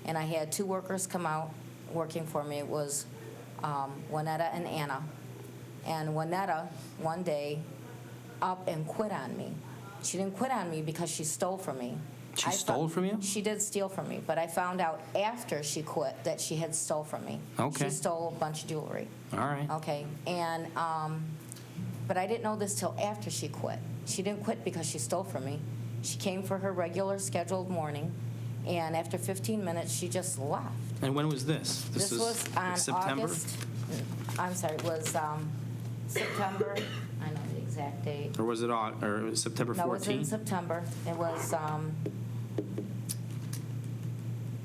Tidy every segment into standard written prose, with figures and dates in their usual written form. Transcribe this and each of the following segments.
and I had 2 workers come out working for me. It was Juanetta and Anna. And Juanetta, one day, up and quit on me. She didn't quit on me because she stole from me. She stole from you? She did steal from me, but I found out after she quit that she had stole from me. Okay. She stole a bunch of jewelry. All right. Okay, and, but I didn't know this till after she quit. She didn't quit because she stole from me. She came for her regular scheduled morning, and after 15 minutes, she just left. And when was this? This is was on September? August, I'm sorry, it was September, I know the exact date. Or was it September 14th? No, it was in September. It was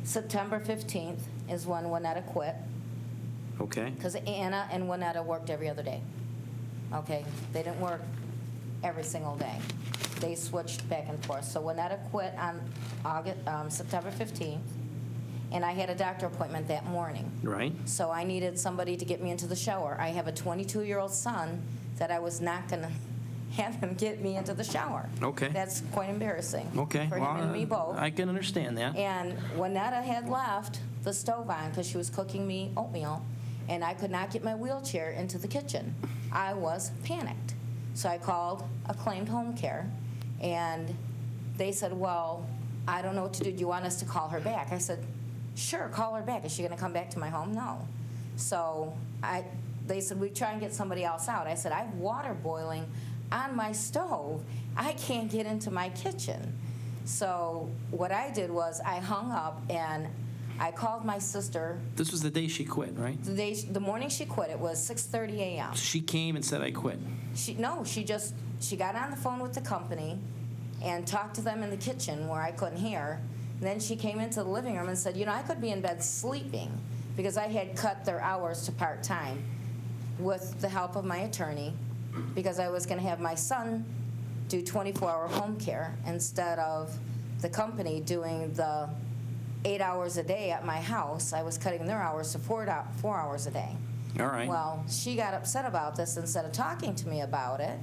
September 15th is when Juanetta quit, Okay. because Anna and Juanetta worked every other day. Okay, they didn't work every single day. They switched back and forth. So Juanetta quit on September 15th, and I had a doctor appointment that morning. Right. So I needed somebody to get me into the shower. I have a 22-year-old son that I was not going to have him get me into the shower. Okay. That's quite embarrassing. Okay. For him and me both. I can understand that. And Juanetta had left the stove on because she was cooking me oatmeal, and I could not get my wheelchair into the kitchen. I was panicked. So I called Acclaimed Home Care, and they said, well, I don't know what to do. Do you want us to call her back? I said, sure, call her back. Is she going to come back to my home? No. So they said, we try and get somebody else out. I said, I have water boiling on my stove. I can't get into my kitchen. So what I did was I hung up and I called my sister. This was the day she quit, right? The morning she quit, it was 6:30 a.m. She came and said, I quit. She got on the phone with the company and talked to them in the kitchen where I couldn't hear. And then she came into the living room and said, I could be in bed sleeping because I had cut their hours to part-time with the help of my attorney because I was going to have my son do 24-hour home care instead of the company doing the 8 hours a day at my house. I was cutting their hours to 4 hours a day. All right. Well, she got upset about this. Instead of talking to me about it,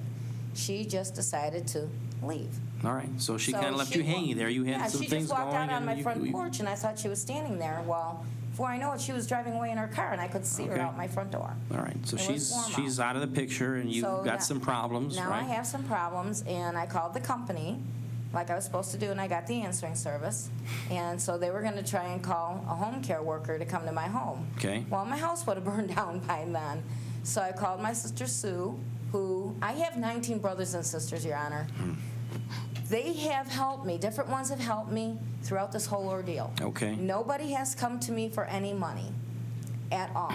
she just decided to leave. All right. So she kind of left you hanging there. You had some things going. Yeah, she just walked out on and my front porch, and I thought she was standing there. Well, before I know it, she was driving away in her car, and I could see her out my front door. All right. So It was warm she's out of the picture, and you've So got now- some problems, Now right? I have some problems, and I called the company like I was supposed to do, and I got the answering service. And so they were going to try and call a home care worker to come to my home. Okay. Well, my house would have burned down by then. So I called my sister Sue, who I have 19 brothers and sisters, Your Honor. They have helped me. Different ones have helped me throughout this whole ordeal. Okay. Nobody has come to me for any money at all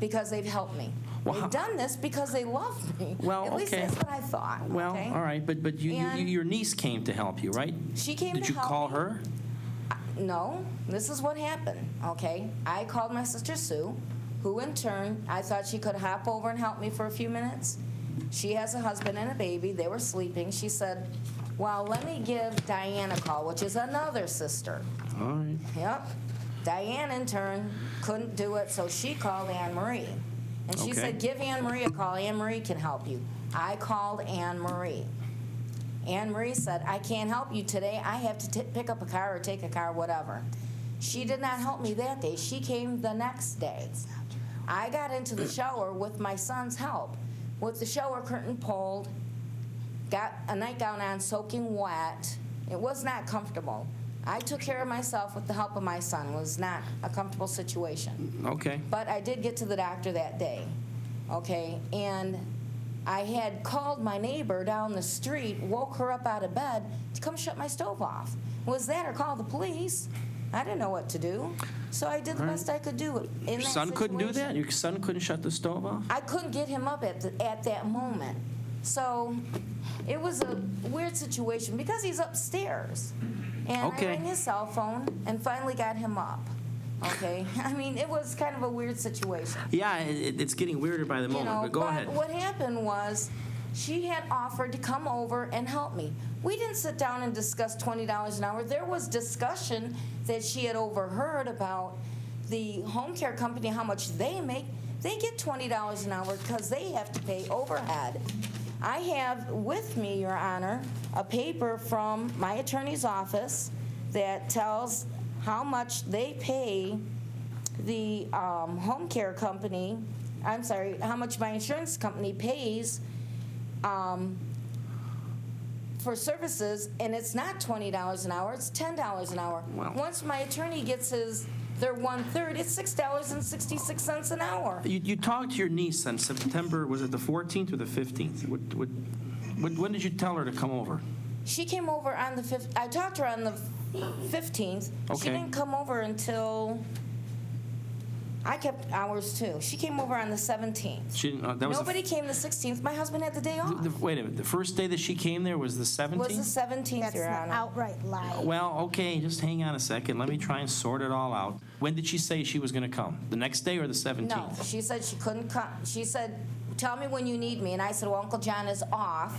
because they've helped me. Well, They've done this because they love me. Well, At least okay. that's what I thought. Well, okay? all right, but your niece came to help you, right? She came Did to you help call me. her? No, this is what happened, okay? I called my sister Sue, who in turn, I thought she could hop over and help me for a few minutes. She has a husband and a baby. They were sleeping. She said, well, let me give Diane a call, which is another sister. All right. Yep. Diane, in turn, couldn't do it, so she called Anne Marie. And she Okay. said, give Anne Marie a call. Anne Marie can help you. I called Anne Marie. Anne Marie said, I can't help you today. I have to pick up a car or take a car, whatever. She did not help me that day. She came the next day. I got into the shower with my son's help, with the shower curtain pulled, got a nightgown on soaking wet. It was not comfortable. I took care of myself with the help of my son. It was not a comfortable situation. Okay. But I did get to the doctor that day, okay? And I had called my neighbor down the street, woke her up out of bed to come shut my stove off. Was that or call the police? I didn't know what to do. So I did the best I could do in Your that son couldn't do that? situation. Your son couldn't shut the stove off? I couldn't get him up at that moment. So it was a weird situation because he's upstairs. And Okay. I rang his cell phone and finally got him up. Okay? I mean, it was kind of a weird situation. Yeah, it's getting weirder by the moment, but go ahead. What happened was she had offered to come over and help me. We didn't sit down and discuss $20 an hour. There was discussion that she had overheard about the home care company, how much they make. They get $20 an hour because they have to pay overhead. I have with me, Your Honor, a paper from my attorney's office that tells how much they pay the home care company, I'm sorry, how much my insurance company pays for services, and it's not $20 an hour, it's $10 an hour. Wow. Once my attorney gets their 1/3, it's $6.66 an hour. You talked to your niece on September, was it the 14th or the 15th? When did you tell her to come over? She came over on the 5th. I talked to her on the 15th. Okay. She didn't come over until, I kept hours too. She came over on the 17th. She didn't, that was Nobody came the 16th. My husband had the day off. wait a minute, the first day that she came there was the 17th? Was the 17th, That's Your an Honor. outright lie. Well, okay, just hang on a second. Let me try and sort it all out. When did she say she was going to come? The next day or the 17th? No, she said she couldn't come. She said, tell me when you need me. And I said, well, Uncle John is off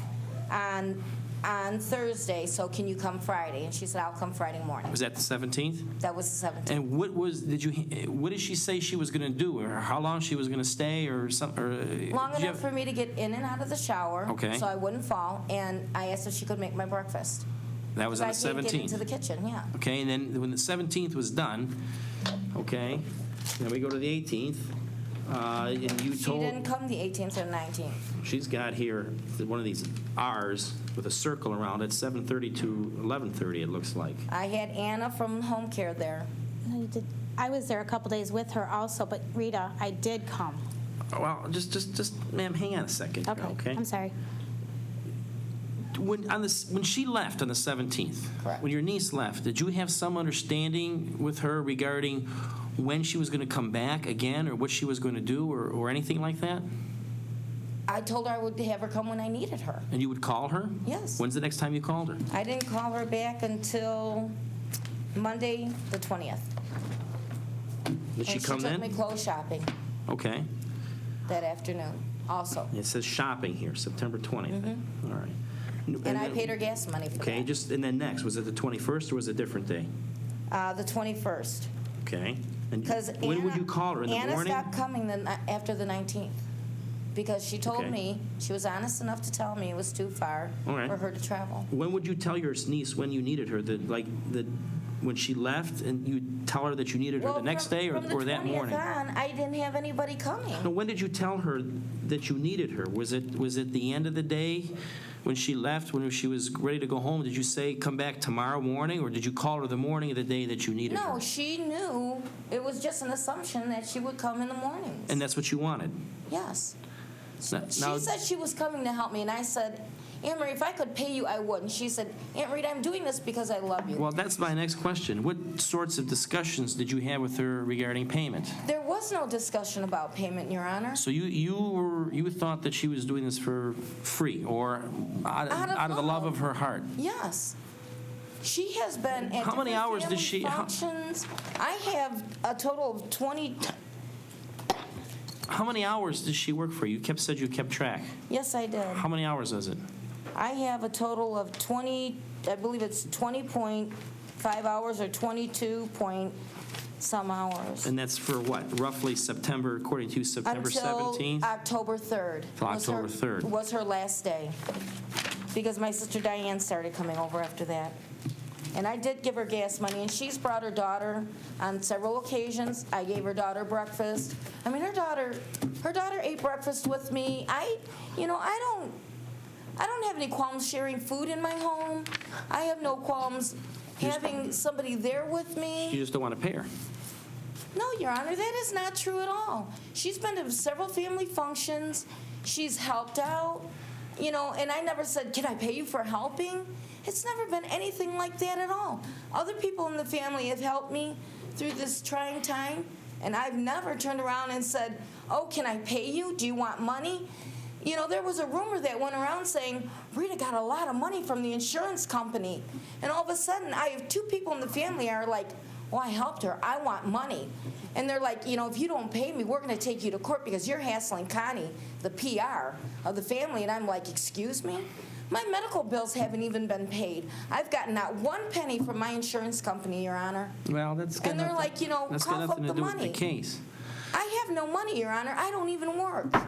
on Thursday, so can you come Friday? And she said, I'll come Friday morning. Was that the 17th? That was the 17th. And what did she say she was going to do, or how long she was going to stay, or something? Long enough for me to get in and out of the shower, Okay. so I wouldn't fall. And I asked if she could make my breakfast. That was on the So I can't get into 17th. the kitchen, yeah. Okay, and then when the 17th was done, okay, then we go to the 18th, and you She told... didn't come the 18th or 19th. She's got here one of these R's with a circle around it, 7:30 to 11:30, it looks like. I had Anna from home care there. No, you did. I was there a couple days with her also, but Rita, I did come. Well, just, ma'am, hang on a second, okay? I'm sorry. When she left on the 17th, Correct. when your niece left, did you have some understanding with her regarding when she was going to come back again, or what she was going to do, or anything like that? I told her I would have her come when I needed her. And you would call her? Yes. When's the next time you called her? I didn't call her back until Monday, the 20th. Did she And come she took me then? clothes shopping Okay. that afternoon also. It says shopping here, September 20th. All right. And I paid her gas money for Okay, that. and then next, was it the 21st or was it a different day? The 21st. Okay. And Because when would you call her, in the Anna morning? stopped coming after the 19th. Because she told Okay. me, she was honest enough to tell me it was too far All right. for her to travel. When would you tell your niece when you needed her? When she left, and you tell her that you needed her the next day or that morning? From the 20th on, I didn't have anybody coming. No, when did you tell her that you needed her? Was it the end of the day when she left, when she was ready to go home? Did you say, come back tomorrow morning, or did you call her the morning of the day that you needed her? No, she knew. It was just an assumption that she would come in the mornings. And that's what you wanted? Yes. Now, She said she was coming to help me, and I said, Aunt Marie, if I could pay you, I would. And she said, Aunt Rita, I'm doing this because I love you. well, that's my next question. What sorts of discussions did you have with her regarding payment? There was no discussion about payment, Your Honor. So you thought that she was doing this for free, or out of the love of her heart? Yes. She has been at How many different hours does family she- how- functions. I have a total of 20. How many hours does she work for you? Said you kept track. Yes, I did. How many hours is it? I have a total of 20, I believe it's 20.5 hours or 22 point some hours. And that's for what? Roughly September, according to you, September 17th? Until October 3rd. Till October 3rd. Was her last day. Because my sister Diane started coming over after that. And I did give her gas money, and she's brought her daughter on several occasions. I gave her daughter breakfast. I mean, her daughter ate breakfast with me. I don't have any qualms sharing food in my home. I have no qualms having somebody there with You me. just don't want to pay her. No, Your Honor, that is not true at all. She's been to several family functions. She's helped out, and I never said, can I pay you for helping? It's never been anything like that at all. Other people in the family have helped me through this trying time, and I've never turned around and said, oh, can I pay you? Do you want money? There was a rumor that went around saying, Rita got a lot of money from the insurance company. And all of a sudden, I have two people in the family are like, well, I helped her. I want money. And they're like, if you don't pay me, we're going to take you to court because you're hassling Connie, the PR of the family. And I'm like, excuse me? My medical bills haven't even been paid. I've gotten not one penny from my insurance company, Your Honor. Well, that's got And they're nothing- like, that's got cough up nothing to the do with money. the case. I have no money, Your Honor. I don't even work.